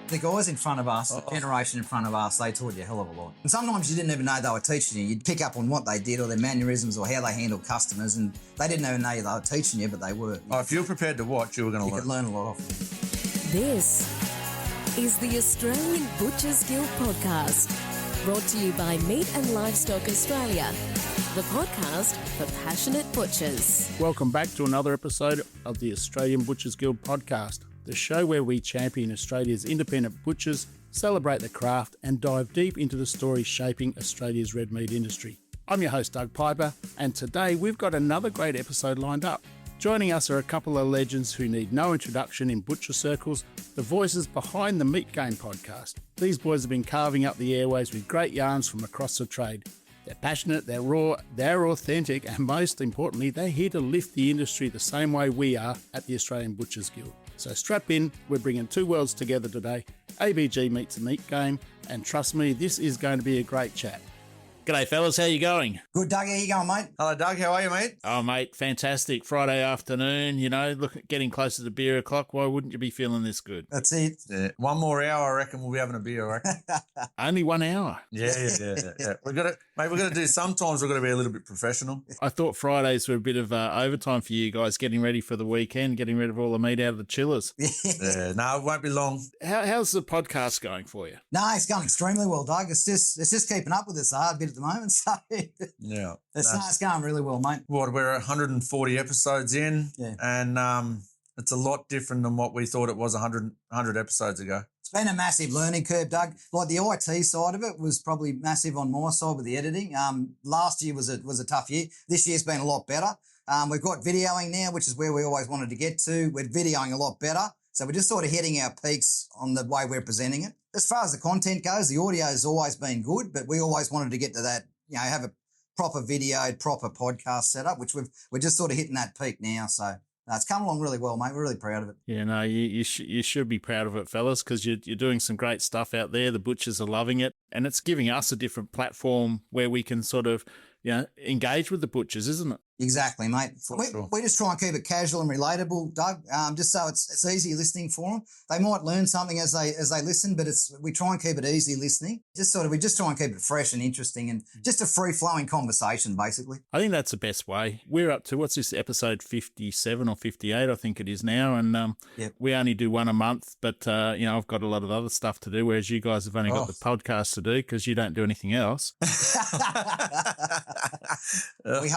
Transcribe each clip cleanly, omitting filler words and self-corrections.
The guys in front of us, the generation in front of us, they taught you a hell of a lot. And sometimes you didn't even know they were teaching you. You'd pick up on what they did or their mannerisms or how they handled customers, and they didn't even know they were teaching you, but they were. If you were prepared to watch, you were going to learn. You could learn a lot off them. This is the Australian Butchers Guild podcast, brought to you by Meat and Livestock Australia, the podcast for passionate butchers. Welcome back to another episode of the Australian Butchers Guild podcast, the show where we champion Australia's independent butchers, celebrate the craft and dive deep into the stories shaping Australia's red meat industry. I'm your host, Doug Piper, and today we've got another great episode lined up. Joining us are a couple of legends who need no introduction in butcher circles, the voices behind the Meat Game podcast. These boys have been carving up the airways with great yarns from across the trade. They're passionate, they're raw, they're authentic, and most importantly, they're here to lift the industry the same way we are at the Australian Butchers Guild. So strap in, we're bringing two worlds together today. ABG meets the Meat Game, and trust me, this is going to be a great chat. G'day fellas, how you going? Good, Doug. How you going, mate? Hello, Doug. How are you, mate? Oh, mate, fantastic. Friday afternoon, look, getting closer to beer o'clock. Why wouldn't you be feeling this good? That's it. Yeah. One more hour, I reckon we'll be having a beer, I reckon. Only 1 hour. Yeah. We've got to do, sometimes we've got to be a little bit professional. I thought Fridays were a bit of overtime for you guys, getting ready for the weekend, getting rid of all the meat out of the chillers. No, it won't be long. How's the podcast going for you? No, it's going extremely well, Doug. It's just keeping up with us a bit at the moment. So yeah, it's going really well, mate. We're 140 episodes in, and it's a lot different than what we thought it was 100 episodes ago. It's been a massive learning curve, Doug. Like the IT side of it was probably massive on my side with the editing. Last year was a tough year. This year's been a lot better. We've got videoing now, which is where we always wanted to get to. We're videoing a lot better. So we're just sort of hitting our peaks on the way we're presenting it. As far as the content goes, the audio has always been good, but we always wanted to get to that, have a proper video, proper podcast setup, which we're just sort of hitting that peak now. So it's come along really well, mate. We're really proud of it. Yeah, no, you should be proud of it, fellas, because you're doing some great stuff out there. The butchers are loving it, and it's giving us a different platform where we can sort of, engage with the butchers, isn't it? Exactly, mate. Sure. We just try and keep it casual and relatable, Doug, just so it's easy listening for them. They might learn something as they listen, but we try and keep it easy listening. We just try and keep it fresh and interesting and just a free-flowing conversation, basically. I think that's the best way. We're up to, what's this, episode 57 or 58, I think it is now, and we only do one a month, but, I've got a lot of other stuff to do, whereas you guys have only got the podcast to do because you don't do anything else.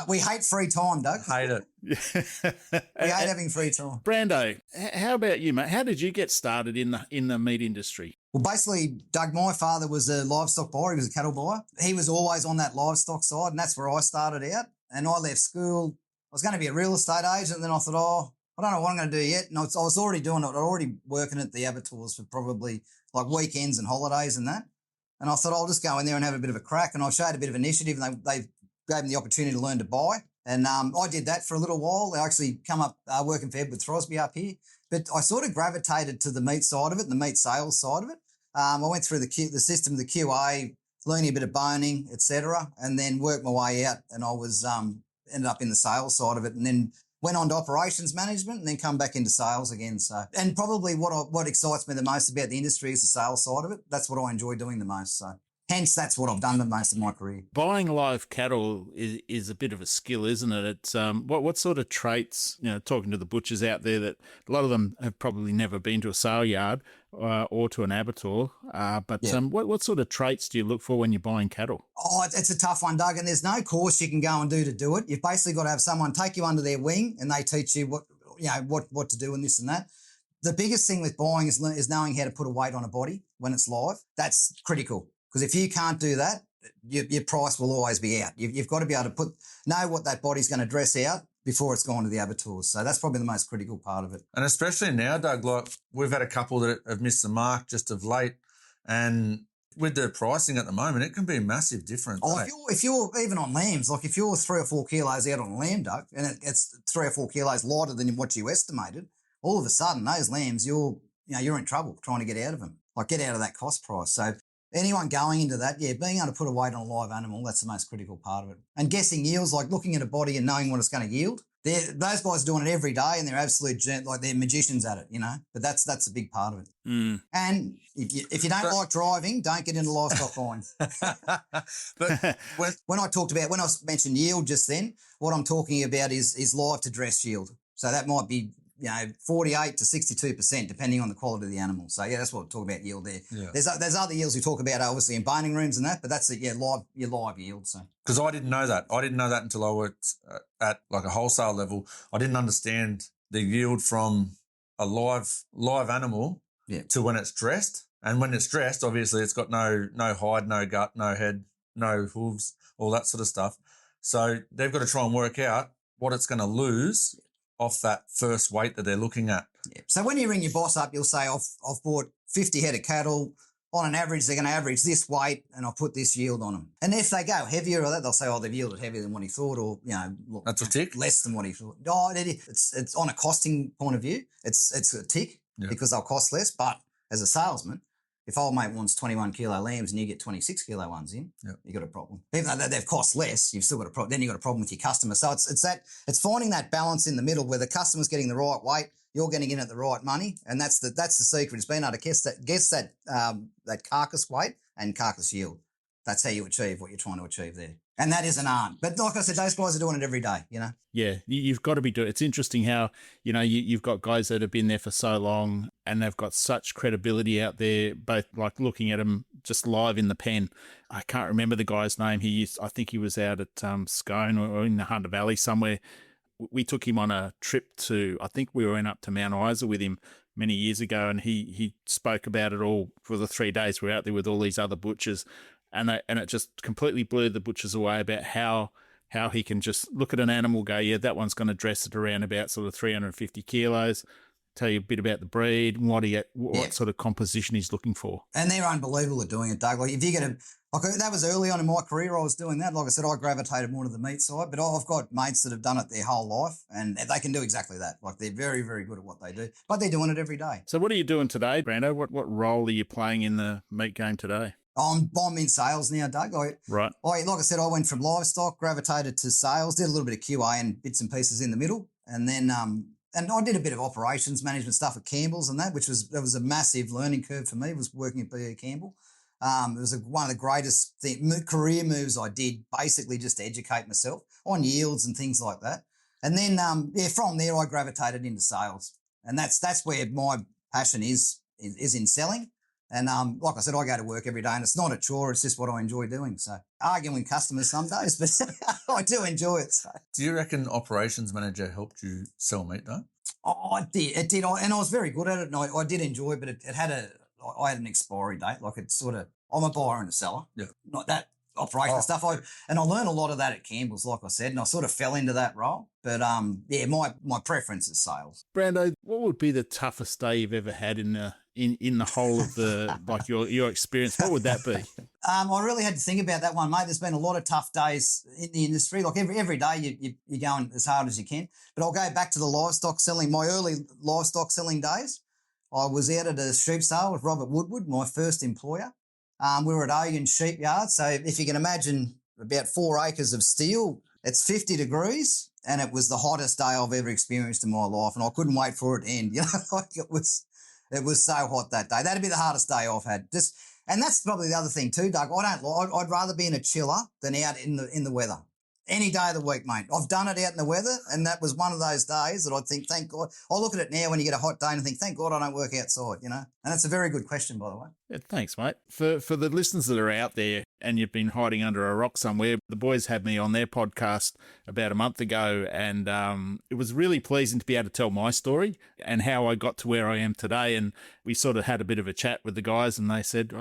We hate free time, Doug. Hate it. We hate having free time. Brando, how about you, mate? How did you get started in the meat industry? Well, basically, Doug, my father was a livestock buyer. He was a cattle buyer. He was always on that livestock side, and that's where I started out. And I left school. I was going to be a real estate agent, and then I thought, I don't know what I'm going to do yet. And I was already doing it. I was already working at the abattoirs for probably like weekends and holidays and that. And I thought, I'll just go in there and have a bit of a crack. And I showed a bit of initiative, and they gave me the opportunity to learn to buy. And I did that for a little while. I actually come up working for Edward Throsby up here. But I sort of gravitated to the meat side of it and the meat sales side of it. I went through the system, the QA, learning a bit of boning, etc., and then worked my way out. And I was ended up in the sales side of it, and then went on to operations management, and then come back into sales again. So, and probably what excites me the most about the industry is the sales side of it. That's what I enjoy doing the most. So, hence, that's what I've done the most of my career. Buying live cattle is a bit of a skill, isn't it? It's what sort of traits, talking to the butchers out there, that a lot of them have probably never been to a sale yard or to an abattoir. What sort of traits do you look for when you're buying cattle? Oh, it's a tough one, Doug, and there's no course you can go and do to do it. You've basically got to have someone take you under their wing, and they teach you what to do and this and that. The biggest thing with buying is knowing how to put a weight on a body when it's live. That's critical. Because if you can't do that, your price will always be out. You've got to be able to know what that body's going to dress out before it's gone to the abattoirs. So that's probably the most critical part of it. And especially now, Doug, like we've had a couple that have missed the mark just of late, and with the pricing at the moment, it can be a massive difference. Oh, if you're even on lambs, like if you're 3 or 4 kilos out on a lamb, Doug, and it's 3 or 4 kilos lighter than what you estimated, all of a sudden those lambs, you're in trouble trying to get out of them, like get out of that cost price. So anyone going into that, being able to put a weight on a live animal, that's the most critical part of it. And guessing yields, like looking at a body and knowing what it's going to yield. Those guys are doing it every day, and they're absolute like they're magicians at it, But that's a big part of it. Mm. And if you don't like driving, don't get into livestock buying. But when I mentioned yield just then, what I'm talking about is live to dress yield. So that might be 48 to 62%, depending on the quality of the animal. So that's what we're talking about yield there. Yeah. There's other yields we talk about, obviously in boning rooms and that, but that's your live yield. So because I didn't know that. I didn't know that until I worked at like a wholesale level. I didn't understand the yield from a live animal to when it's dressed. And when it's dressed, obviously it's got no hide, no gut, no head, no hooves, all that sort of stuff. So they've got to try and work out what it's going to lose off that first weight that they're looking at. Yeah. So when you ring your boss up, you'll say, I've bought 50 head of cattle. On an average, they're going to average this weight, and I'll put this yield on them. And if they go heavier or that, they'll say, they've yielded heavier than what he thought, or, look, that's a tick. Less than what he thought. No, it's on a costing point of view, it's a tick because they'll cost less. But as a salesman, if old mate wants 21 kilo lambs and you get 26 kilo ones in, you've got a problem. Even though they've cost less, you've still got a problem. Then you've got a problem with your customer. So it's finding that balance in the middle where the customer's getting the right weight, you're getting in at the right money, and that's the secret. It's being able to guess that carcass weight and carcass yield. That's how you achieve what you're trying to achieve there. And that is an art. But like I said, those guys are doing it every day, Yeah, you've got to be doing it. It's interesting how, you've got guys that have been there for so long and they've got such credibility out there, both like looking at them just live in the pen. I can't remember the guy's name. I think he was out at Scone or in the Hunter Valley somewhere. We took him on a trip I think we went up to Mount Isa with him many years ago, and he spoke about it all for the 3 days we were out there with all these other butchers. And it just completely blew the butchers away about how he can just look at an animal, go, that one's going to dress it around about sort of 350 kilos, tell you a bit about the breed, what sort of composition he's looking for. And they're unbelievable at doing it, Doug. Like if you get that was early on in my career, I was doing that. Like I said, I gravitated more to the meat side, but I've got mates that have done it their whole life, and they can do exactly that. Like they're very, very good at what they do, but they're doing it every day. So what are you doing today, Brando? What role are you playing in the meat game today? I'm in sales now, Doug. Right. Like I said, I went from livestock, gravitated to sales, did a little bit of QA and bits and pieces in the middle, and then and I did a bit of operations management stuff at Campbell's and that was a massive learning curve for me. Was working at B.E. Campbell. It was one of the greatest career moves I did, basically just to educate myself on yields and things like that. And then from there I gravitated into sales, and that's where my passion is in selling. And like I said, I go to work every day, and it's not a chore. It's just what I enjoy doing. So arguing with customers some days, but I do enjoy it. So. Do you reckon operations manager helped you sell meat though? Oh, it did. It did. And I was very good at it, and I did enjoy it, but I had an expiry date. Like it's sort of, I'm a buyer and a seller. Yeah. Not that operational stuff. I learned a lot of that at Campbell's, like I said, and I sort of fell into that role. But my preference is sales. Brando, what would be the toughest day you've ever had in the whole of the like your experience? What would that be? I really had to think about that one, mate. There's been a lot of tough days in the industry. Like every day you're going as hard as you can. But I'll go back to the livestock selling, my early livestock selling days. I was out at a sheep sale with Robert Woodward, my first employer. We were at Aiken sheep yard. So if you can imagine about 4 acres of steel, it's 50 degrees, and it was the hottest day I've ever experienced in my life, and I couldn't wait for it to end. Like it was so hot that day. That'd be the hardest day I've had. And that's probably the other thing too, Doug. I'd rather be in a chiller than out in the weather. Any day of the week, mate. I've done it out in the weather, and that was one of those days that I think, thank God. I look at it now when you get a hot day and think, thank God I don't work outside, And that's a very good question, by the way. Yeah, thanks, mate. For the listeners that are out there and you've been hiding under a rock somewhere, the boys had me on their podcast about a month ago, and it was really pleasing to be able to tell my story and how I got to where I am today. And we sort of had a bit of a chat with the guys, and they said,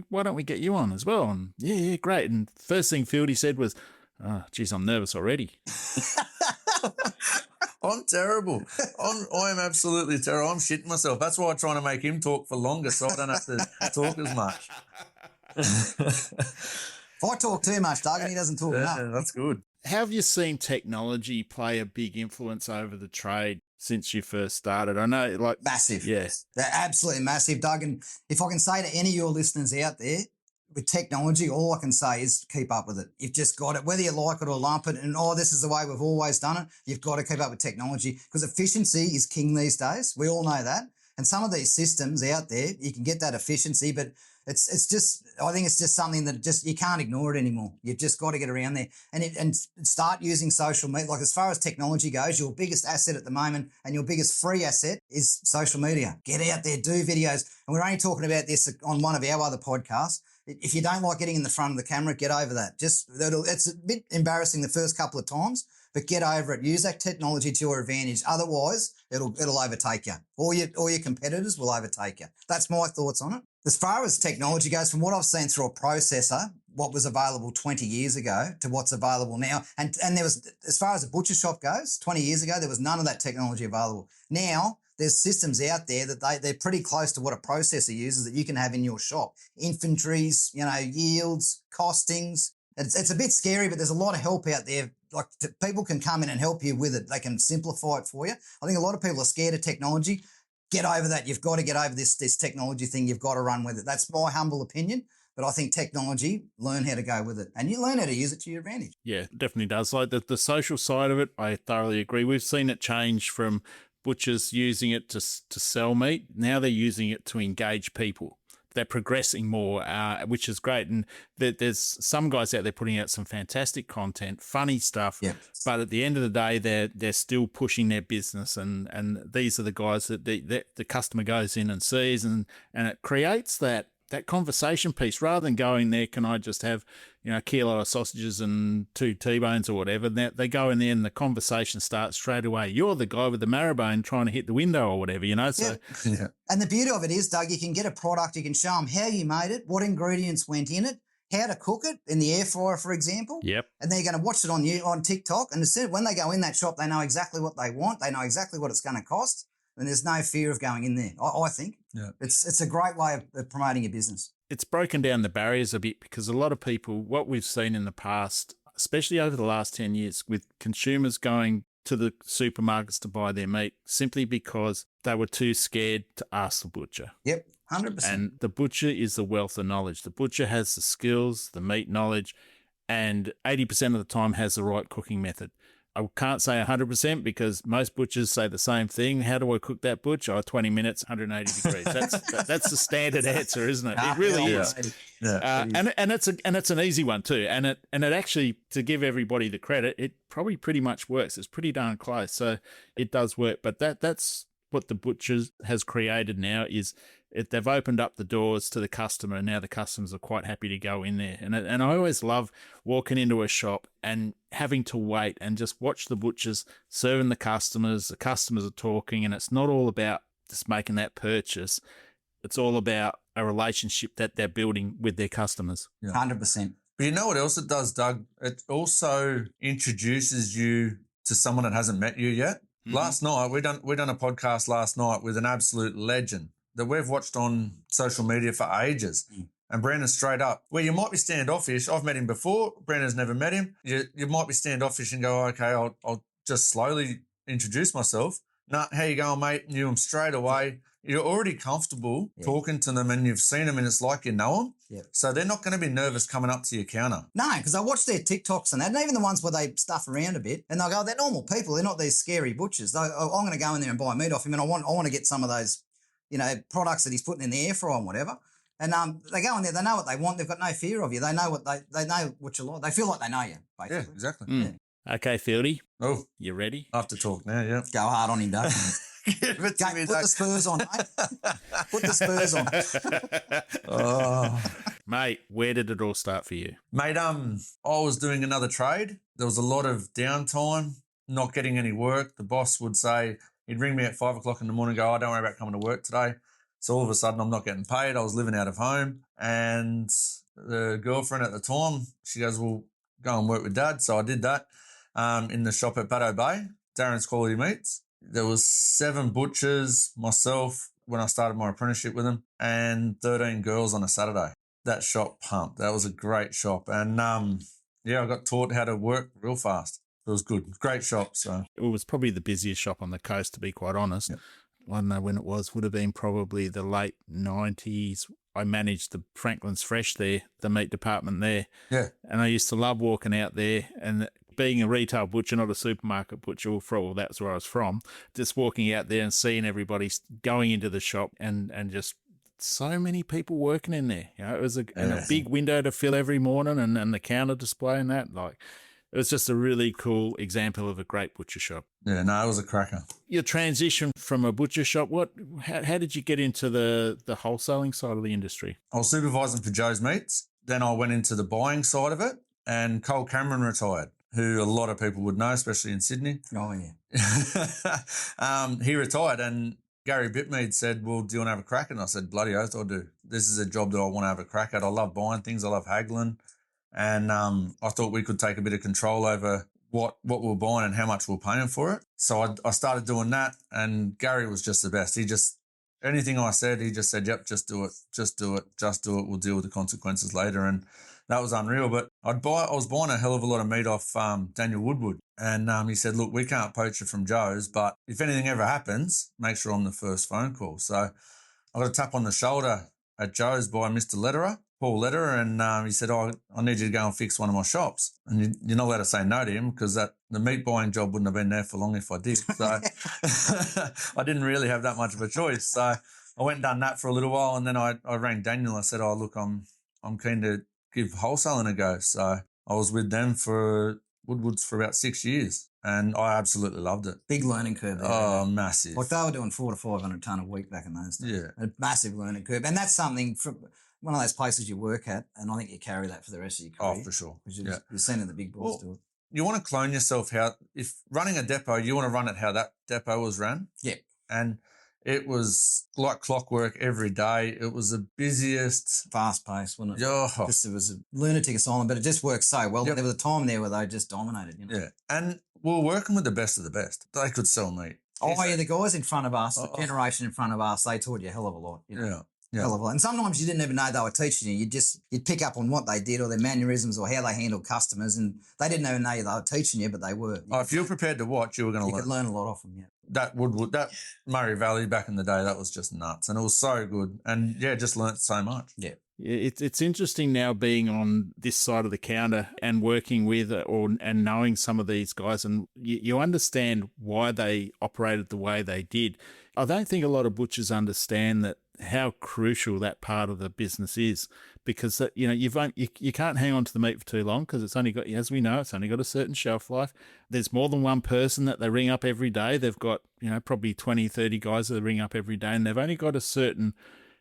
why don't we get you on as well? And yeah, great. And first thing Fieldy said was, oh, geez, I'm nervous already. I'm terrible. I am absolutely terrible. I'm shitting myself. That's why I'm trying to make him talk for longer so I don't have to talk as much. If I talk too much, Doug, and he doesn't talk enough. That's good. Have you seen technology play a big influence over the trade since you first started? I know, like... Massive. Yes. They're absolutely massive, Doug. And if I can say to any of your listeners out there, with technology, all I can say is keep up with it. You've just got it, whether you like it or lump it, and this is the way we've always done it. You've got to keep up with technology because efficiency is king these days. We all know that. And some of these systems out there, you can get that efficiency, but it's just, I think it's just something that just, you can't ignore it anymore. You've just got to get around there and start using social media. Like as far as technology goes, your biggest asset at the moment and your biggest free asset is social media. Get out there, do videos. And we're only talking about this on one of our other podcasts. If you don't like getting in the front of the camera, get over that. It's a bit embarrassing the first couple of times, but get over it. Use that technology to your advantage. Otherwise, it'll overtake you. All your competitors will overtake you. That's my thoughts on it. As far as technology goes, from what I've seen through a processor, what was available 20 years ago to what's available now, and there was, as far as a butcher shop goes, 20 years ago, there was none of that technology available. Now, there's systems out there that they're pretty close to what a processor uses that you can have in your shop. Inventories, yields, costings. It's a bit scary, but there's a lot of help out there. Like people can come in and help you with it. They can simplify it for you. I think a lot of people are scared of technology. Get over that. You've got to get over this technology thing. You've got to run with it. That's my humble opinion. But I think technology, learn how to go with it and you learn how to use it to your advantage. Yeah, it definitely does. Like the social side of it, I thoroughly agree. We've seen it change from butchers using it to sell meat. Now they're using it to engage people. They're progressing more, which is great. And there's some guys out there putting out some fantastic content, funny stuff. Yeah. But at the end of the day, they're still pushing their business. And these are the guys that the customer goes in and sees, and it creates that conversation piece. Rather than going there, can I just have a kilo of sausages and 2 T-bones or whatever? They go in there and the conversation starts straight away. You're the guy with the marrow bone trying to hit the window or whatever, So yeah. And the beauty of it is, Doug, you can get a product, you can show them how you made it, what ingredients went in it, how to cook it in the air fryer, for example. Yep. And they're going to watch it on TikTok. And when they go in that shop, they know exactly what they want. They know exactly what it's going to cost. And there's no fear of going in there, I think. Yeah. It's a great way of promoting your business. It's broken down the barriers a bit because a lot of people, what we've seen in the past, especially over the last 10 years, with consumers going to the supermarkets to buy their meat simply because they were too scared to ask the butcher. Yep, 100%. And the butcher is the wealth of knowledge. The butcher has the skills, the meat knowledge, and 80% of the time has the right cooking method. I can't say 100% because most butchers say the same thing. How do I cook that butch? 20 minutes, 180 degrees. That's the standard answer, isn't it? It really is. Yeah. And it's an easy one too. And it actually, to give everybody the credit, it probably pretty much works. It's pretty darn close. So it does work. But that's what the butchers has created now is they've opened up the doors to the customer, and now the customers are quite happy to go in there. And I always love walking into a shop and having to wait and just watch the butchers serving the customers. The customers are talking, and it's not all about just making that purchase. It's all about a relationship that they're building with their customers. Yeah. 100%. But you know what else it does, Doug? It also introduces you to someone that hasn't met you yet. Mm-hmm. Last night, we done a podcast last night with an absolute legend that we've watched on social media for ages. And Brandon's straight up, where you might be standoffish. I've met him before. Brandon's never met him. You might be standoffish and go, okay, I'll just slowly introduce myself. Nah, how you going, mate? Knew him straight away. You're already comfortable talking to them, and you've seen them, and it's like you know them. Yeah. So they're not going to be nervous coming up to your counter. No, because I watch their TikToks and that, and even the ones where they stuff around a bit, and they'll go, they're normal people. They're not these scary butchers. I'm going to go in there and buy meat off him, and I want to get some of those, products that he's putting in the air fryer and whatever. And they go in there, they know what they want. They've got no fear of you. They know they know what you like. They feel like they know you, basically. Yeah, exactly. Mm. Yeah. Okay, Fieldy. Oh, you ready? I have to talk now. Yeah. Go hard on him, Doug. Give it to me, put the spurs on, mate. Put the spurs on. Oh. Mate, where did it all start for you? Mate, I was doing another trade. There was a lot of downtime, not getting any work. The boss would say, he'd ring me at 5 o'clock in the morning and go, don't worry about coming to work today. So all of a sudden I'm not getting paid. I was living out of home, and the girlfriend at the time, she goes, well, go and work with Dad. So I did that in the shop at Brando Bay, Darren's Quality Meats. There was 7 butchers, myself, when I started my apprenticeship with them, and 13 girls on a Saturday. That shop pumped. That was a great shop. And, I got taught how to work real fast. It was good. Great shop. So it was probably the busiest shop on the coast, to be quite honest. Yep. I don't know when it was. Would have been probably the late 90s. I managed the Franklin's Fresh there, the meat department there. Yeah. And I used to love walking out there and being a retail butcher, not a supermarket butcher, that's where I was from, just walking out there and seeing everybody going into the shop and just so many people working in there. You know, it was and a big window to fill every morning and the counter display and that. Like, it was just a really cool example of a great butcher shop. Yeah, no, it was a cracker. Your transition from a butcher shop, how did you get into the wholesaling side of the industry? I was supervising for Joe's Meats. Then I went into the buying side of it, and Cole Cameron retired, who a lot of people would know, especially in Sydney. Oh, yeah. He retired, and Gary Bitmead said, well, do you want to have a crack? And I said, bloody oath, I do. This is a job that I want to have a crack at. I love buying things. I love haggling. And I thought we could take a bit of control over what we were buying and how much we were paying for it. So I started doing that, and Gary was just the best. Anything I said, he just said, yep, just do it. We'll deal with the consequences later. And that was unreal. But I was buying a hell of a lot of meat off Daniel Woodward. And he said, look, we can't poach it from Joe's, but if anything ever happens, make sure I'm the first phone call. So I got a tap on the shoulder at Joe's by Mr. Letterer, Paul Letterer, and he said, I need you to go and fix one of my shops. And you're not allowed to say no to him because the meat buying job wouldn't have been there for long if I did. So I didn't really have that much of a choice. So I went and done that for a little while, and then I rang Daniel. I said, look, I'm keen to give wholesaling a go. So I was with them for Woodward's for about 6 years, and I absolutely loved it. Big learning curve there. Oh, massive. Like, they were doing 400 to 500 tonne a week back in those days. Yeah. A massive learning curve. And that's something from one of those places you work at, and I think you carry that for the rest of your career. Oh, for sure. Because you're seeing the big boys do it. You want to clone yourself if running a depot, you want to run it how that depot was run. Yeah. And it was like clockwork every day. It was the busiest. Fast-paced, wasn't it? Oh. It was a lunatic asylum, but it just worked so well. Yep. There was a time there where they just dominated. You know? Yeah. And we were working with the best of the best. They could sell meat. Oh, yeah, the guys in front of us, the generation in front of us, they taught you a hell of a lot. You know? Yeah. Yeah. Hell of a lot. And sometimes you didn't even know they were teaching you. You'd pick up on what they did or their mannerisms or how they handled customers, and they didn't even know they were teaching you, but they were. If you were prepared to watch, you were going to learn. You could learn a lot off them, yeah. That Murray Valley back in the day, that was just nuts, and it was so good. And yeah, just learnt so much. Yeah. It's interesting now being on this side of the counter and working with and knowing some of these guys, and you understand why they operated the way they did. I don't think a lot of butchers understand that how crucial that part of the business is, because you can't hang on to the meat for too long because it's only got, as we know, it's only got a certain shelf life. There's more than one person that they ring up every day. They've got probably 20, 30 guys that they ring up every day, and they've only got a certain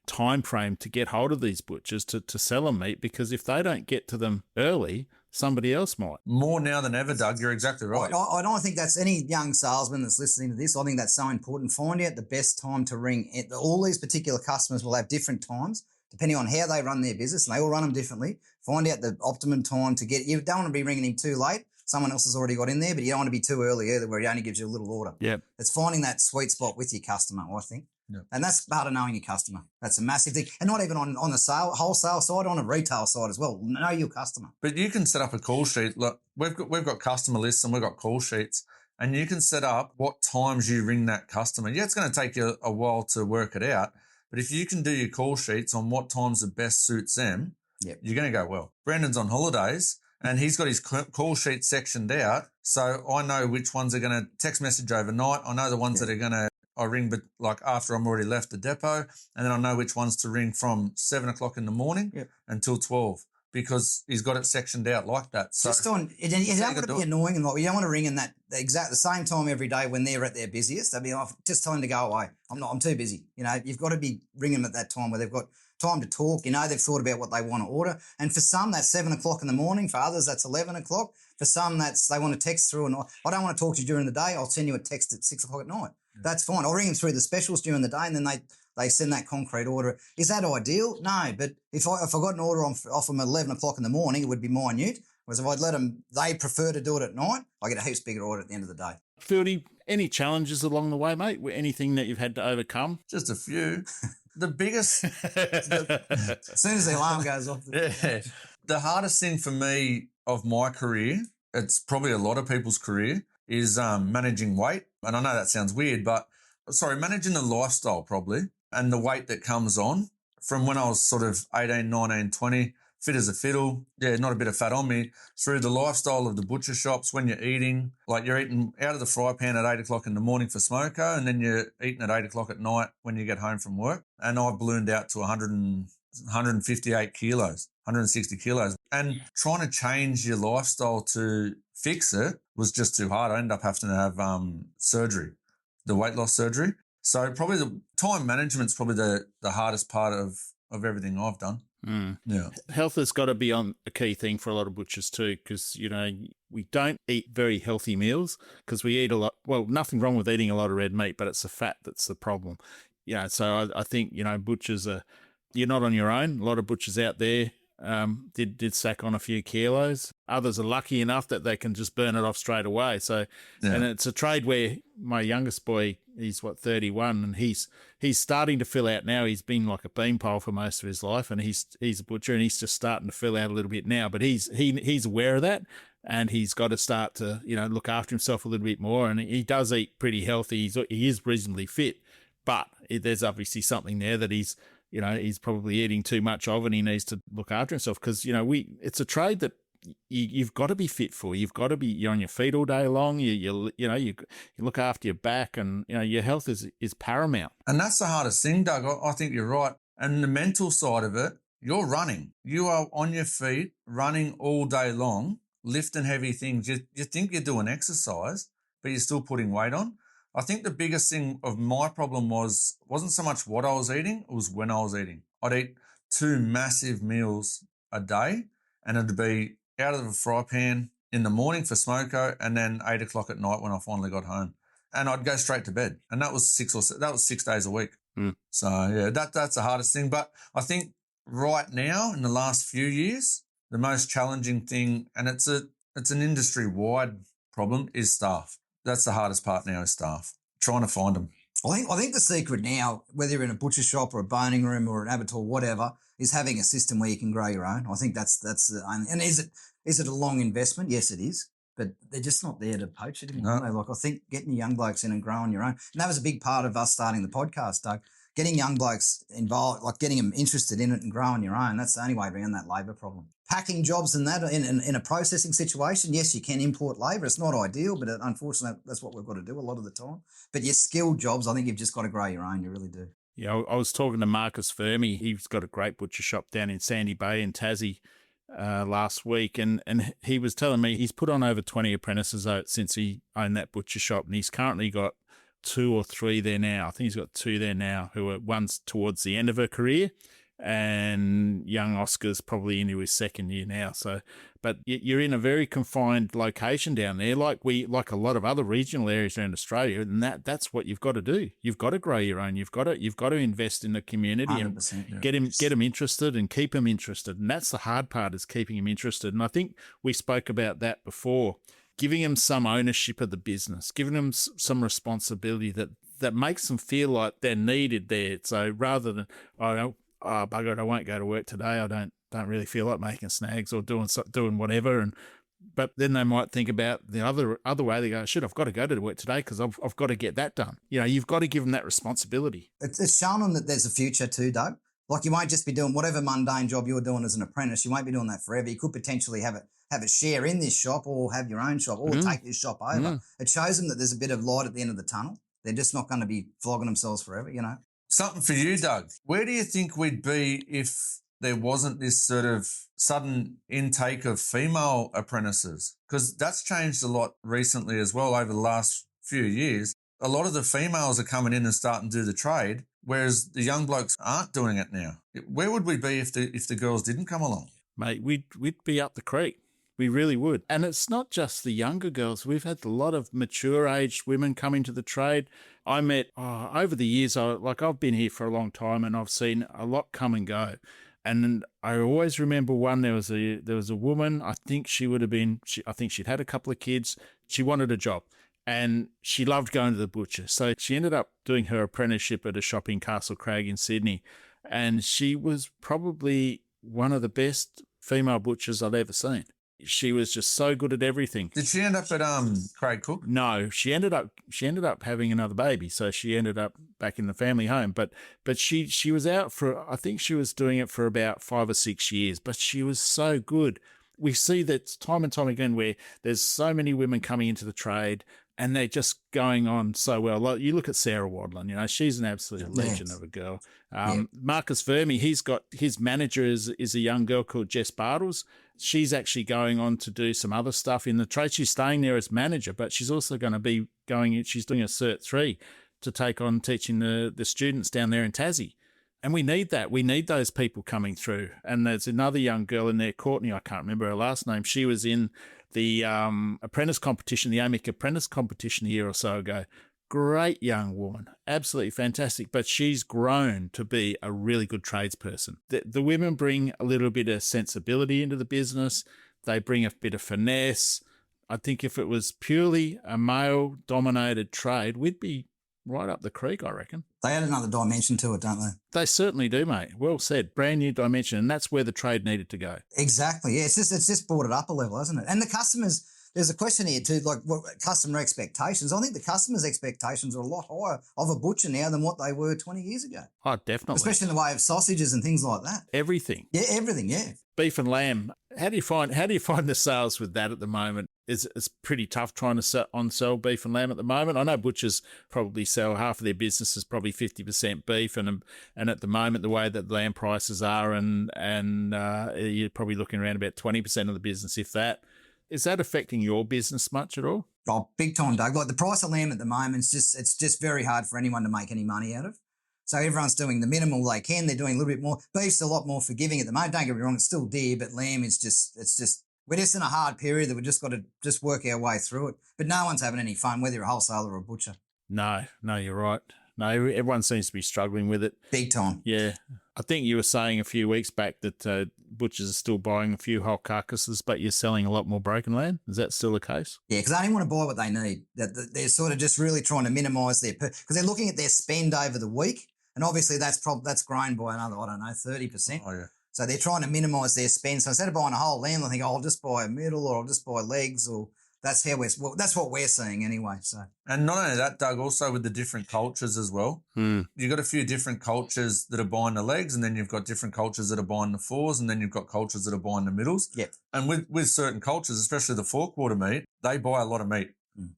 time frame to get hold of these butchers to sell them meat, because if they don't get to them early, somebody else might. More now than ever, Doug. You're exactly right. I don't think that's any young salesman that's listening to this. I think that's so important. Find out the best time to ring. All these particular customers will have different times depending on how they run their business, and they all run them differently. Find out the optimum time to get. You don't want to be ringing him too late. Someone else has already got in there, but you don't want to be too early either, where he only gives you a little order. Yeah, it's finding that sweet spot with your customer, I think. Yep. And that's part of knowing your customer. That's a massive thing. And not even on the wholesale side, on a retail side as well. Know your customer. But you can set up a call sheet. Look, we've got customer lists and we've got call sheets, and you can set up what times you ring that customer. Yeah, it's going to take you a while to work it out, but if you can do your call sheets on what times the best suits them, yep, you're going to go well. Brandon's on holidays, and he's got his call sheet sectioned out, so I know which ones are going to text message overnight. I know the ones that are going to I ring, but like after I'm already left the depot, and then I know which ones to ring from 7 o'clock in the morning until 12, because he's got it sectioned out like that. So just on, you don't want to be annoying, and you don't want to ring in the same time every day when they're at their busiest. I mean, just tell them to go away. I'm too busy. You've got to be ringing them at that time where they've got time to talk. They've thought about what they want to order. And for some, that's 7 o'clock in the morning. For others, that's 11 o'clock. For some, they want to text through. And I don't want to talk to you during the day. I'll send you a text at 6 o'clock at night. That's fine. I'll ring them through the specials during the day, and then they send that concrete order. Is that ideal? No, but if I got an order off them at 11 o'clock in the morning, it would be minute. Whereas if I'd let them, they prefer to do it at night, I get a heaps bigger order at the end of the day. Fieldy, any challenges along the way, mate? Anything that you've had to overcome? Just a few. The biggest... As soon as the alarm goes off. The hardest thing for me of my career, it's probably a lot of people's career, is managing weight. And I know that sounds weird, but managing the lifestyle probably, and the weight that comes on from when I was sort of 18, 19, 20, fit as a fiddle. Yeah, not a bit of fat on me. Through the lifestyle of the butcher shops, when you're eating, like you're eating out of the fry pan at 8 o'clock in the morning for smoko, and then you're eating at 8 o'clock at night when you get home from work. And I've ballooned out to 158 kilos, 160 kilos. And trying to change your lifestyle to fix it was just too hard. I ended up having to have surgery, the weight loss surgery. So probably the time management's probably the hardest part of everything I've done. Yeah. Health has got to be on a key thing for a lot of butchers too, because, we don't eat very healthy meals because we eat a lot. Well, nothing wrong with eating a lot of red meat, but it's the fat that's the problem. So I think, butchers you're not on your own. A lot of butchers out there did sack on a few kilos. Others are lucky enough that they can just burn it off straight away. So, and it's a trade where my youngest boy, he's 31, and he's starting to fill out now. He's been like a beanpole for most of his life, and he's a butcher, and he's just starting to fill out a little bit now. But he's aware of that, and he's got to start to look after himself a little bit more. And he does eat pretty healthy. He is reasonably fit, but there's obviously something there that he's probably eating too much of, and he needs to look after himself because, it's a trade that you've got to be fit for. You've got to be, you're on your feet all day long. You look after your back, and, your health is paramount. And that's the hardest thing, Doug. I think you're right. And the mental side of it, you're running. You are on your feet running all day long, lifting heavy things. You think you're doing exercise, but you're still putting weight on. I think the biggest thing of my problem wasn't so much what I was eating, it was when I was eating. I'd eat 2 massive meals a day, and it'd be out of the fry pan in the morning for smoko, and then 8 o'clock at night when I finally got home. And I'd go straight to bed. And that was 6 days a week. So yeah, that's the hardest thing. But I think right now, in the last few years, the most challenging thing, and it's an industry-wide problem, is staff. That's the hardest part now, is staff. Trying to find them. I think the secret now, whether you're in a butcher shop or a boning room or an abattoir, whatever, is having a system where you can grow your own. I think that's and is it a long investment? Yes, it is. But they're just not there to poach it anymore. No. Like, I think getting young blokes in and growing your own. And that was a big part of us starting the podcast, Doug. Getting young blokes involved, like getting them interested in it and growing your own. That's the only way around that labour problem. Packing jobs and that in a processing situation, yes, you can import labour. It's not ideal, but unfortunately that's what we've got to do a lot of the time. But your skilled jobs, I think you've just got to grow your own. You really do. Yeah, I was talking to Marcus Fermi. He's got a great butcher shop down in Sandy Bay in Tassie last week, and he was telling me he's put on over 20 apprentices since he owned that butcher shop, and he's currently got 2 or 3 there now. I think he's got 2 there now, who are one's towards the end of her career, and young Oscar's probably into his 2nd year now. So, but you're in a very confined location down there, like a lot of other regional areas around Australia, and that's what you've got to do. You've got to grow your own. You've got to invest in the community and get them interested and keep them interested. And that's the hard part, is keeping them interested. And I think we spoke about that before. Giving them some ownership of the business, giving them some responsibility that makes them feel like they're needed there. So rather than, bugger it, I won't go to work today. I don't really feel like making snags or doing whatever. But then they might think about the other way. They go, shit, I've got to go to work today because I've got to get that done. You've got to give them that responsibility. It's shown them that there's a future too, Doug. Like, you won't just be doing whatever mundane job you're doing as an apprentice. You won't be doing that forever. You could potentially have a share in this shop, or have your own shop, or take this shop over. It shows them that there's a bit of light at the end of the tunnel. They're just not going to be flogging themselves forever, Something for you, Doug. Where do you think we'd be if there wasn't this sort of sudden intake of female apprentices? Because that's changed a lot recently as well over the last few years. A lot of the females are coming in and starting to do the trade, whereas the young blokes aren't doing it now. Where would we be if the girls didn't come along? Mate, we'd be up the creek. We really would. And it's not just the younger girls. We've had a lot of mature-aged women come into the trade. I met, over the years, I've been here for a long time, and I've seen a lot come and go. And I always remember one, there was a woman, I think she would have been, I think she'd had a couple of kids. She wanted a job, and she loved going to the butcher. So she ended up doing her apprenticeship at a shop in Castle Craig in Sydney. And she was probably one of the best female butchers I'd ever seen. She was just so good at everything. Did she end up at Craig Cook? No, she ended up having another baby, so she ended up back in the family home. But she was out for, I think she was doing it for about 5 or 6 years, but she was so good. We see that time and time again where there's so many women coming into the trade and they're just going on so well. Like you look at Sarah Wadlin, she's an absolute legend of a girl. Marcus Verme, he's got his manager is a young girl called Jess Bartles. She's actually going on to do some other stuff in the trade. She's staying there as manager, but she's also going to be she's doing a Cert 3 to take on teaching the students down there in Tassie. And we need that. We need those people coming through. And there's another young girl in there, Courtney, I can't remember her last name. She was in the apprentice competition, the AMIC apprentice competition a year or so ago. Great young woman, absolutely fantastic. But she's grown to be a really good tradesperson. The women bring a little bit of sensibility into the business. They bring a bit of finesse. I think if it was purely a male-dominated trade, we'd be right up the creek, I reckon. They add another dimension to it, don't they? They certainly do, mate. Well said. Brand new dimension, and that's where the trade needed to go. Exactly. Yeah, it's just brought it up a level, hasn't it? And the customers, there's a question here too, like what customer expectations. I think the customers' expectations are a lot higher of a butcher now than what they were 20 years ago. Oh, definitely. Especially in the way of sausages and things like that. Everything. Yeah, everything. Yeah. Beef and lamb. How do you find the sales with that at the moment? It's pretty tough trying to sell beef and lamb at the moment. I know butchers probably sell half of their business is probably 50% beef, and at the moment the way that lamb prices are, and you're probably looking around about 20% of the business, if that. Is that affecting your business much at all? Oh, big time, Doug. Like the price of lamb at the moment, it's just very hard for anyone to make any money out of. So everyone's doing the minimal they can. They're doing a little bit more. Beef's a lot more forgiving at the moment. Don't get me wrong, it's still dear, but lamb is we're just in a hard period that we've just got to just work our way through it. But no one's having any fun, whether you're a wholesaler or a butcher. No, you're right. No, everyone seems to be struggling with it. Big time. Yeah. I think you were saying a few weeks back that butchers are still buying a few whole carcasses, but you're selling a lot more broken line. Is that still the case? Yeah, because they only want to buy what they need. They're sort of just really trying to minimise because they're looking at their spend over the week, and obviously that's grown by another, 30%. Oh, yeah. So they're trying to minimise their spend. So instead of buying a whole lamb, they think, I'll just buy a middle, or I'll just buy legs, or that's what we're seeing anyway. So, and not only that, Doug, also with the different cultures as well. You've got a few different cultures that are buying the legs, and then you've got different cultures that are buying the fours, and then you've got cultures that are buying the middles. Yeah. And with certain cultures, especially the four-quarter meat, they buy a lot of meat.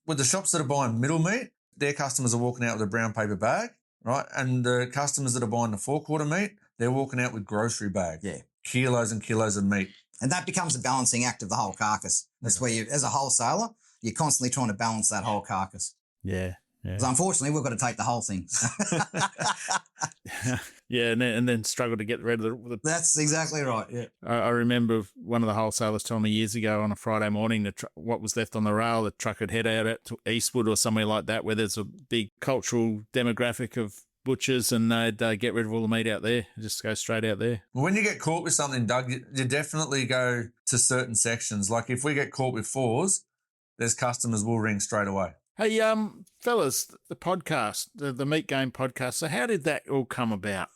With the shops that are buying middle meat, their customers are walking out with a brown paper bag, right? And the customers that are buying the four-quarter meat, they're walking out with grocery bags. Yeah. Kilos and kilos of meat. And that becomes a balancing act of the whole carcass. That's where as a wholesaler, you're constantly trying to balance that whole carcass. Yeah. Because unfortunately, we've got to take the whole thing. Yeah, and then struggle to get rid of the That's exactly right, yeah. I remember one of the wholesalers telling me years ago on a Friday morning what was left on the rail, the truck would head out to Eastwood or somewhere like that where there's a big cultural demographic of butchers, and they'd get rid of all the meat out there, just go straight out there. When you get caught with something, Doug, you definitely go to certain sections. Like if we get caught with fours, there's customers will ring straight away. Hey, fellas, the podcast, the Meat Game podcast, so how did that all come about?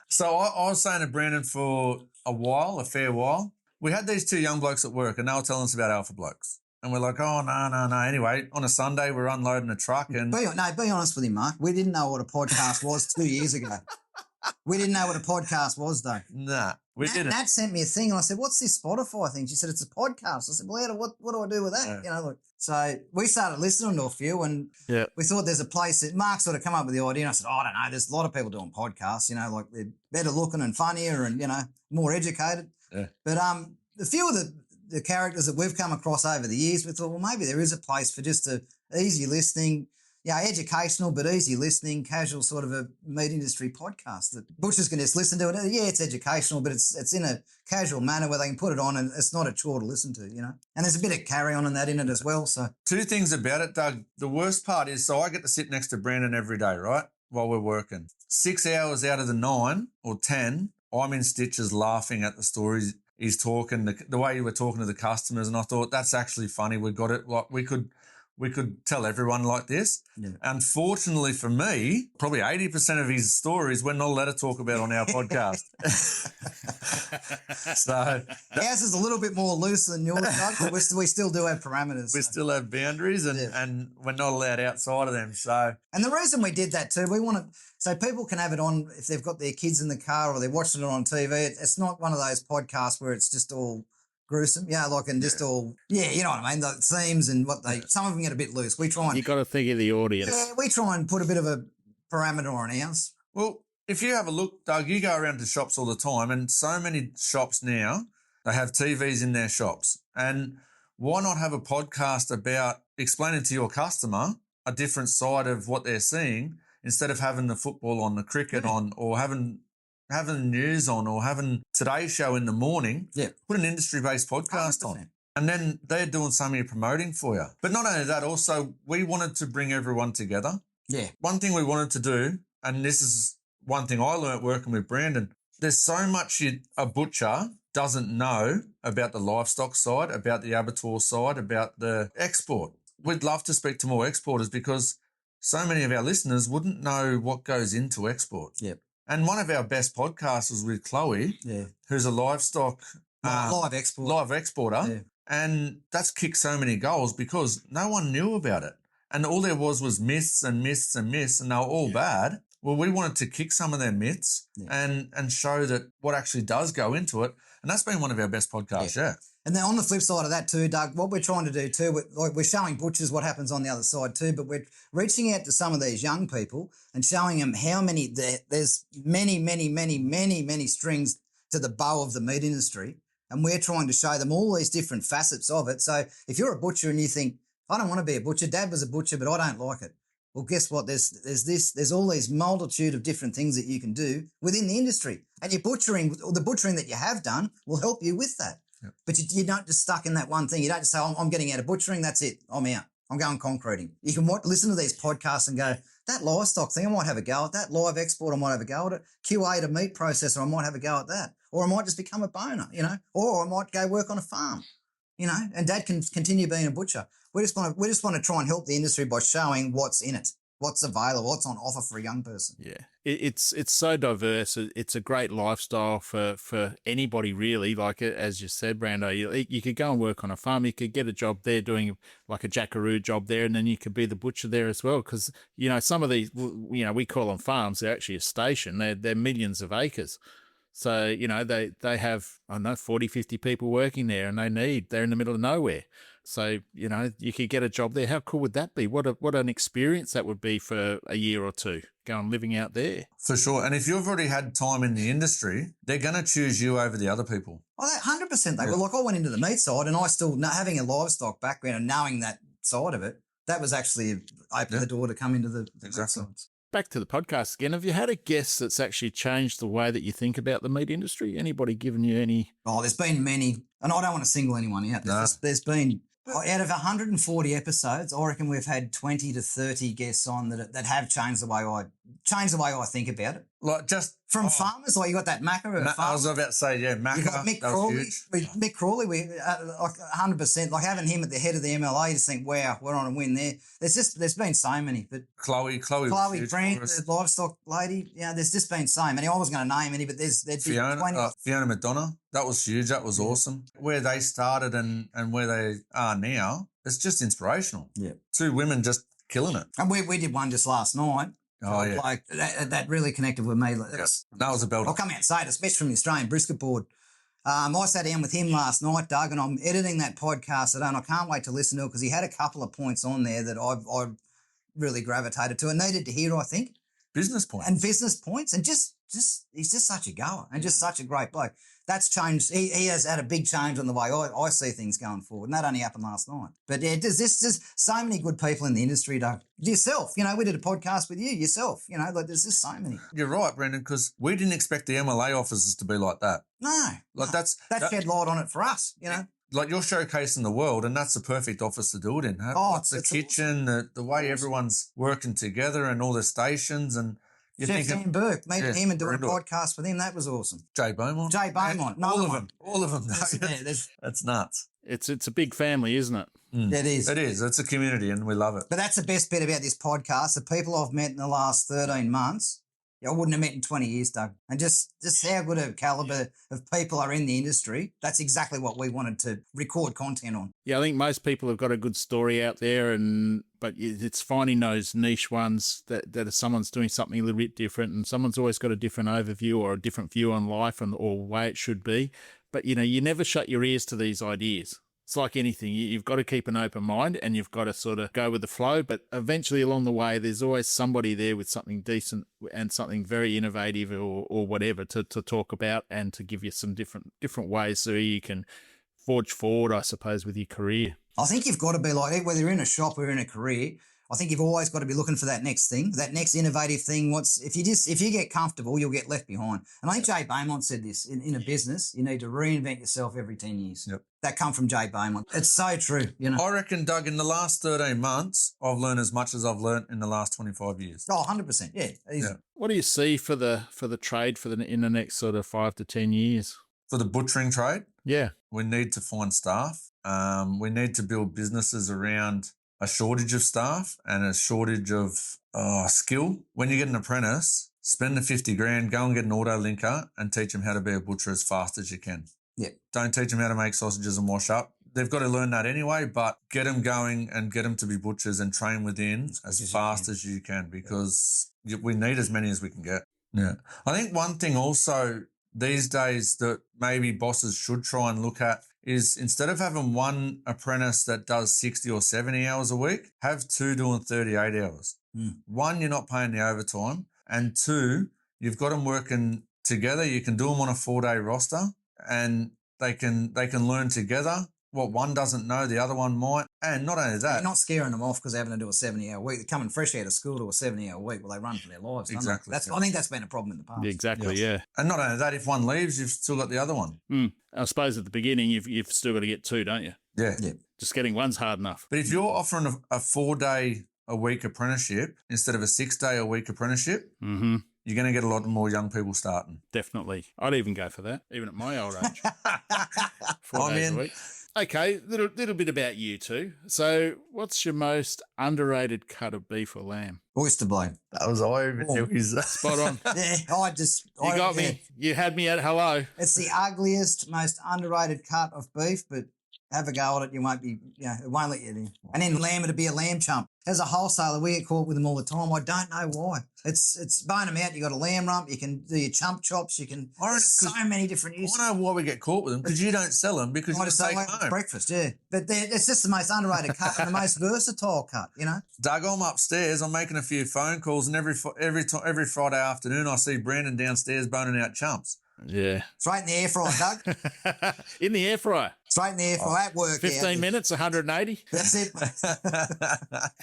So I was saying to Brandon for a fair while, we had these two young blokes at work and they were telling us about alpha blokes. And we're like, oh, no. Anyway, on a Sunday, we're unloading a truck and... Be honest with him, Mark. We didn't know what a podcast was 2 years ago. We didn't know what a podcast was, though. Nah, we didn't. Nat sent me a thing and I said, what's this Spotify thing? She said, it's a podcast. I said, well, what do I do with that? Yeah. So we started listening to a few and we thought there's a place that Mark sort of come up with the idea. And I said, I don't know. There's a lot of people doing podcasts, they're better looking and funnier and, more educated. Yeah. But a few of the characters that we've come across over the years, we thought, well, maybe there is a place for just a easy listening, educational but easy listening, casual sort of a meat industry podcast that butchers can just listen to it. Yeah, it's educational, but it's in a casual manner where they can put it on and it's not a chore to listen to, And there's a bit of carry on in that in it as well. So two things about it, Doug. The worst part is, so I get to sit next to Brandon every day, right, while we're working. 6 hours out of the 9 or 10, I'm in stitches laughing at the stories he's talking, the way you were talking to the customers, and I thought that's actually funny. We got it. Like we could tell everyone like this. Yeah. Unfortunately for me, probably 80% of his stories we're not allowed to talk about on our podcast. So ours is a little bit more loose than yours, Doug, but we still do have parameters. We still have boundaries and we're not allowed outside of them. So, and the reason we did that too, we want to, so people can have it on if they've got their kids in the car or they're watching it on TV. It's not one of those podcasts where it's just all gruesome, all, you know what I mean, the themes and some of them get a bit loose. We try and... You got to think of the audience. Yeah, we try and put a bit of a parameter on ours. Well, if you have a look, Doug, you go around to shops all the time and so many shops now, they have TVs in their shops. And why not have a podcast about explaining to your customer a different side of what they're seeing instead of having the football on, the cricket on, or having news on, or having Today's Show in the morning? Yeah. Put an industry-based podcast 100%. on. And then they're doing some of your promoting for you. But not only that, also we wanted to bring everyone together. Yeah. One thing we wanted to do, and this is one thing I learnt working with Brandon, there's so much a butcher doesn't know about the livestock side, about the abattoir side, about the export. We'd love to speak to more exporters because so many of our listeners wouldn't know what goes into export. Yep. And one of our best podcasts was with Chloe, who's a livestock live exporter. Yeah. And that's kicked so many goals because no one knew about it. And all there was myths and myths and myths, and they were all bad. Well, we wanted to kick some of their myths and show that what actually does go into it. And that's been one of our best podcasts, yeah. And then on the flip side of that too, Doug, what we're trying to do too, we're showing butchers what happens on the other side too, but we're reaching out to some of these young people and showing them how many, there's many strings to the bow of the meat industry. And we're trying to show them all these different facets of it. So if you're a butcher and you think, I don't want to be a butcher, Dad was a butcher, but I don't like it. Well, guess what? There's all these multitude of different things that you can do within the industry. And the butchering that you have done will help you with that. Yep. But you're not just stuck in that one thing. You don't just say, I'm getting out of butchering, that's it, I'm out. I'm going concreting. You can listen to these podcasts and go, that livestock thing, I might have a go at that. Live export, I might have a go at it. QA to meat processor, I might have a go at that. Or I might just become a boner, or I might go work on a farm, and Dad can continue being a butcher. We just want to try and help the industry by showing what's in it, what's available, what's on offer for a young person. Yeah, it's so diverse. It's a great lifestyle for anybody really. Like as you said, Brando, you could go and work on a farm. You could get a job there doing like a jackaroo job there, and then you could be the butcher there as well. Because some of these, we call them farms. They're actually a station. They're millions of acres. So, they have, 40, 50 people working there, and they're in the middle of nowhere. So, you could get a job there. How cool would that be? What an experience that would be for a year or two, going living out there. For sure. And if you've already had time in the industry, they're going to choose you over the other people. Oh, 100% they will. Like I went into the meat side and I still, having a livestock background and knowing that side of it, that was actually opened the door to come into the exactly. sides. Back to the podcast again. Have you had a guest that's actually changed the way that you think about the meat industry? Anybody given you any? Oh, there's been many, and I don't want to single anyone out. There's been, out of 140 episodes, I reckon we've had 20 to 30 guests on that have changed the way I think about it. Like just from farmers, like you got that Macca. I was about to say, Macca. You got Mick Crawley. Mick Crawley, like 100%. Like having him at the head of the MLA, you just think, wow, we're on a win there. There's been so many, but Chloe Brand, the livestock lady. There's just been so many. I wasn't going to name any, but there'd be 20. Fiona McDonough, that was huge. That was awesome. Where they started and where they are now, it's just inspirational. Yeah, 2 women just killing it. And we did one just last night. Oh, yeah. Like that really connected with me. That was a belter. I'll come out and say it, especially from the Australian Brisket Board. I sat down with him last night, Doug, and I'm editing that podcast today, and I can't wait to listen to it because he had a couple of points on there that I really gravitated to and needed to hear, I think. Business points. And business points. And just he's just such a goer and just such a great bloke. That's changed. He has had a big change on the way I see things going forward. And that only happened last night. But yeah, there's so many good people in the industry, Doug. Yourself, we did a podcast with you, yourself, like there's just so many. You're right, Brendan, because we didn't expect the MLA officers to be like that. No. Like that shed light on it for us, Like you're showcasing the world, and that's the perfect office to do it in. It's the kitchen, awesome. the way everyone's working together and all the stations and Chef Dan Burke, meeting him and doing a podcast with him, that was awesome. Jay Beaumont. All of them. That's nuts. It's a big family, isn't it? It is. It is. It's a community and we love it. But that's the best bit about this podcast. The people I've met in the last 13 months I wouldn't have met in 20 years, Doug. And just how good a calibre of people are in the industry, that's exactly what we wanted to record content on. Yeah, I think most people have got a good story out there, but it's finding those niche ones that someone's doing something a little bit different, and someone's always got a different overview or a different view on life or way it should be. But, you never shut your ears to these ideas. It's like anything. You've got to keep an open mind and you've got to sort of go with the flow. But eventually along the way, there's always somebody there with something decent and something very innovative or whatever to talk about and to give you some different ways so you can forge forward, I suppose, with your career. I think you've got to be like, whether you're in a shop or in a career, I think you've always got to be looking for that next thing, that next innovative thing. If you get comfortable, you'll get left behind. And I think Jay Beaumont said this, in a business, you need to reinvent yourself every 10 years. Yep. That come from Jay Beaumont. It's so true, I reckon, Doug, in the last 13 months, I've learned as much as I've learned in the last 25 years. Oh, 100%, yeah. What do you see for the trade in the next sort of 5 to 10 years? For the butchering trade? Yeah. We need to find staff. We need to build businesses around a shortage of staff and a shortage of skill. When you get an apprentice, spend the 50 grand, go and get an auto linker and teach them how to be a butcher as fast as you can. Yeah. Don't teach them how to make sausages and wash up. They've got to learn that anyway, but get them going and get them to be butchers and train within as fast as you can, because we need as many as we can get. Yeah. I think one thing also these days that maybe bosses should try and look at is, instead of having one apprentice that does 60 or 70 hours a week, have two doing 38 hours. One, you're not paying the overtime. And two, you've got them working together. You can do them on a 4-day roster and they can learn together. What one doesn't know, the other one might. And not only that, you're not scaring them off because they're having to do a 70-hour week. They're coming fresh out of school to a 70-hour week. Well, they run for their lives. Exactly. I think that's been a problem in the past. Exactly, yeah. And not only that, if one leaves, you've still got the other one. I suppose at the beginning, you've still got to get two, don't you? Yeah. Just getting one's hard enough. But if you're offering a 4-day-a-week apprenticeship instead of a 6-day-a-week apprenticeship, you're going to get a lot more young people starting. Definitely. I'd even go for that, even at my old age. 4 days a week. Okay, little bit about you two. So what's your most underrated cut of beef or lamb? Oyster blade. That was Spot on. Yeah, You got me. You had me at hello. It's the ugliest, most underrated cut of beef, but have a go at it. You won't be, it won't let you in. And then lamb, it'll be a lamb chump. As a wholesaler, we get caught with them all the time. I don't know why. It's bone them out. You got a lamb rump. You can do your chump chops. You can. There's so many different uses. I know why we get caught with them, because you don't sell them because you just take them home. Breakfast, yeah. But it's just the most underrated cut and the most versatile cut. Doug, I'm upstairs. I'm making a few phone calls, and every Friday afternoon, I see Brandon downstairs boning out chumps. Yeah. Straight in the air fryer, Doug. In the air fryer. Straight in the air fryer. At work. 15 minutes, 180. That's it.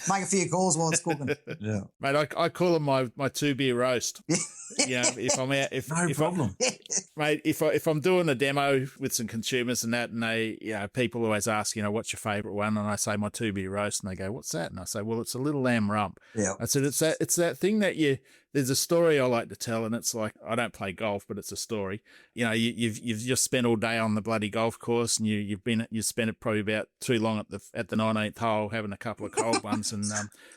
Make a few calls while it's cooking. Yeah. Mate, I call them my 2-beer roast. If I'm out, no problem. Mate, if I'm doing a demo with some consumers and that, and they, people always ask, what's your favourite one? And I say my 2-beer roast, and they go, what's that? And I say, well, it's a little lamb rump. Yeah. I said, it's that thing that there's a story I like to tell, and it's like, I don't play golf, but it's a story. You've just spent all day on the bloody golf course, and you spent it probably about too long at the 19th hole having a couple of cold ones, and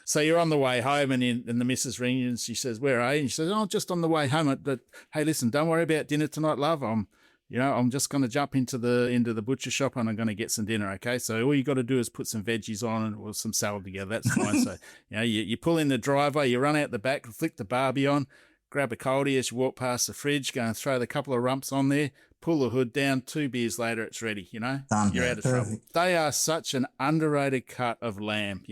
so you're on the way home, and the missus rings you and she says, where are you? And she says, oh, just on the way home. But hey, listen, don't worry about dinner tonight, love. I'm just going to jump into the butcher shop and I'm going to get some dinner. Okay, so all you got to do is put some veggies on or some salad together. That's fine. So you pull in the driveway, you run out the back, flick the barbie on, grab a coldie as you walk past the fridge, go and throw the couple of rumps on there. Pull the hood down, 2 beers later, it's ready, Done. You're out of trouble. They are such an underrated cut of lamb,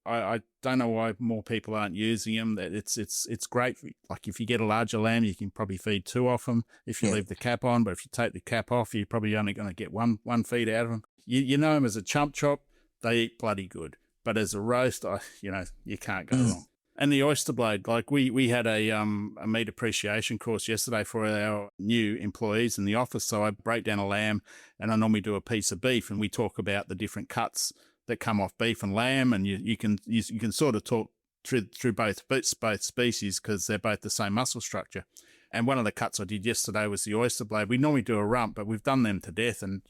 I don't know why more people aren't using them. It's great. Like if you get a larger lamb, you can probably feed 2 off them if you leave the cap on, but if you take the cap off, you're probably only going to get one feed out of them. You know them as a chump chop, they eat bloody good. But as a roast, you can't go wrong. And the oyster blade, like we had a meat appreciation course yesterday for our new employees in the office. So I break down a lamb and I normally do a piece of beef, and we talk about the different cuts that come off beef and lamb, and you can sort of talk through both species because they're both the same muscle structure. And one of the cuts I did yesterday was the oyster blade. We normally do a rump, but we've done them to death. And,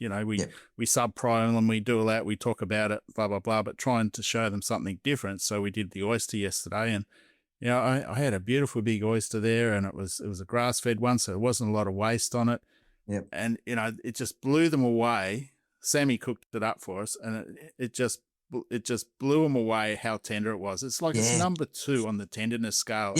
we sub-pry them, we do all that, we talk about it, blah, blah, blah, but trying to show them something different. So we did the oyster yesterday, and Yeah, I had a beautiful big oyster there, and it was a grass-fed one, so there wasn't a lot of waste on it. Yep. And, it just blew them away. Sammy cooked it up for us, and it just blew them away how tender it was. It's like it's number 2 on the tenderness scale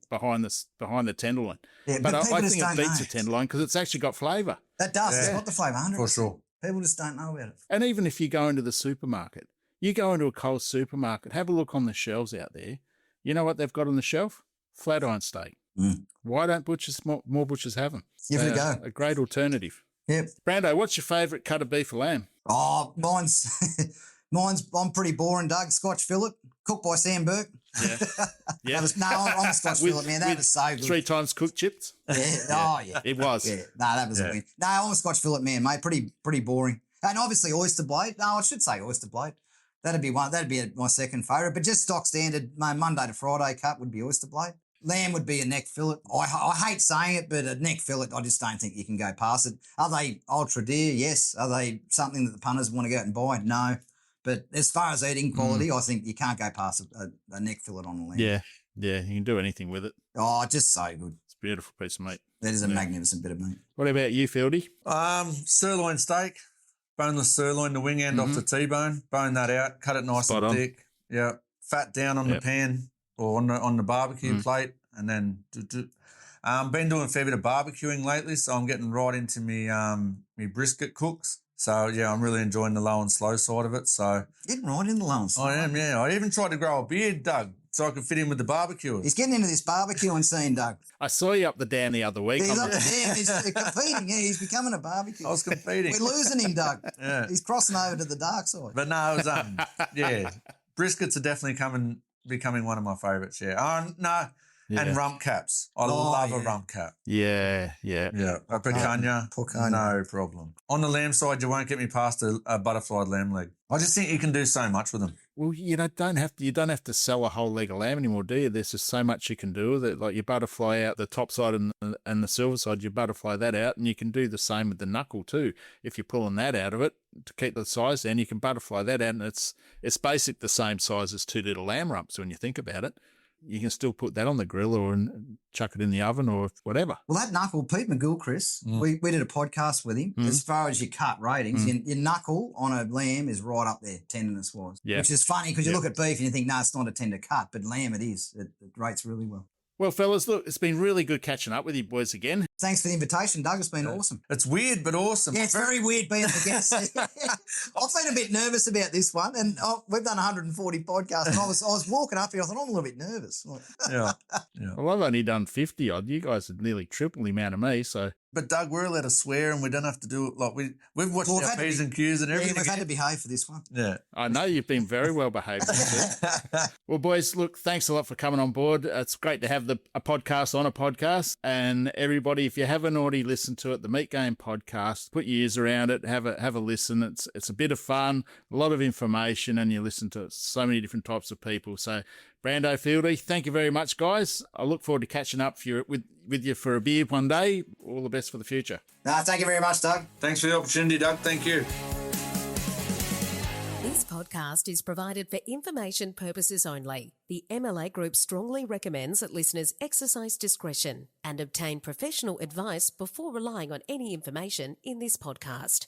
behind the tenderloin. Yeah, but I think it beats the tenderloin because it's actually got flavour. That does. It's got the flavour, 100%. For sure. People just don't know about it. And even if you go into the supermarket, you go into a Coles supermarket, have a look on the shelves out there. You know what they've got on the shelf? Flat iron steak. Mm. Why don't more butchers have them? Give it a go. A great alternative. Yep. Brando, what's your favourite cut of beef or lamb? Oh, mine's I'm pretty boring, Doug. Scotch fillet, cooked by Sam Burke. Yeah. I'm a Scotch fillet, man. That was so good. 3 times cooked chips? Yeah. Oh, yeah. It was. Yeah. No, that was a win. No, I'm a Scotch fillet man, mate. Pretty boring. And obviously oyster blade. No, I should say oyster blade. That'd be my second favourite. But just stock standard, my Monday to Friday cut would be oyster blade. Lamb would be a neck fillet. I hate saying it, but a neck fillet, I just don't think you can go past it. Are they ultra dear? Yes. Are they something that the punters want to go out and buy? No. But as far as eating quality, I think you can't go past a neck fillet on a lamb. Yeah, you can do anything with it. Oh, just so good. It's a beautiful piece of meat. That is a magnificent bit of meat. What about you, Fieldy? Sirloin steak, boneless sirloin, the wing end off the T-bone, bone that out, cut it nice and thick. Yeah, fat down on the pan or on the barbecue plate, and then been doing a fair bit of barbecuing lately, so I'm getting right into me brisket cooks. So, yeah, I'm really enjoying the low and slow side of it. So getting right in the low and slow. I am, yeah. I even tried to grow a beard, Doug, so I could fit in with the barbecuers. He's getting into this barbecuing scene, Doug. I saw you up the dam the other week. He's up the dam. He's competing. Yeah, he's becoming a barbecue. I was competing. We're losing him, Doug. Yeah. He's crossing over to the dark side. But no, it was, briskets are definitely becoming one of my favourites, and rump caps. I love a rump cap. Yeah. A picanha, no problem. On the lamb side, you won't get me past a butterflied lamb leg. I just think you can do so much with them. Well, you don't have to sell a whole leg of lamb anymore, do you? There's just so much you can do with it. Like you butterfly out the top side and the silver side, you butterfly that out, and you can do the same with the knuckle too. If you're pulling that out of it to keep the size down, you can butterfly that out, and it's basically the same size as 2 little lamb rumps when you think about it. You can still put that on the grill or chuck it in the oven or whatever. Well, that knuckle, Pete McGill, Chris, we did a podcast with him. As far as your cut ratings, your knuckle on a lamb is right up there, tenderness-wise, which is funny because you look at beef and you think, no, it's not a tender cut, but lamb it is. It rates really well. Well, fellas, look, it's been really good catching up with you boys again. Thanks for the invitation, Doug. It's been awesome. It's weird, but awesome. Yeah, it's very weird being the guest. I've been a bit nervous about this one, and we've done 140 podcasts, and I was walking up here, I thought, I'm a little bit nervous. Yeah. Well, I've only done 50-odd. You guys have nearly triple the amount of me, so... But, Doug, we're allowed to swear and we don't have to do it. Like, we've watched our P's and Q's and everything. Yeah, we've had to behave for this one. Yeah. I know you've been very well behaved. Well, boys, look, thanks a lot for coming on board. It's great to have a podcast on a podcast. And everybody, if you haven't already listened to it, the Meat Game podcast, put your ears around it, have a listen. It's a bit of fun, a lot of information, and you listen to so many different types of people. So, Brando, Fieldy, thank you very much, guys. I look forward to catching up with you for a beer one day. All the best for the future. Thank you very much, Doug. Thanks for the opportunity, Doug. Thank you. This podcast is provided for information purposes only. The MLA Group strongly recommends that listeners exercise discretion and obtain professional advice before relying on any information in this podcast.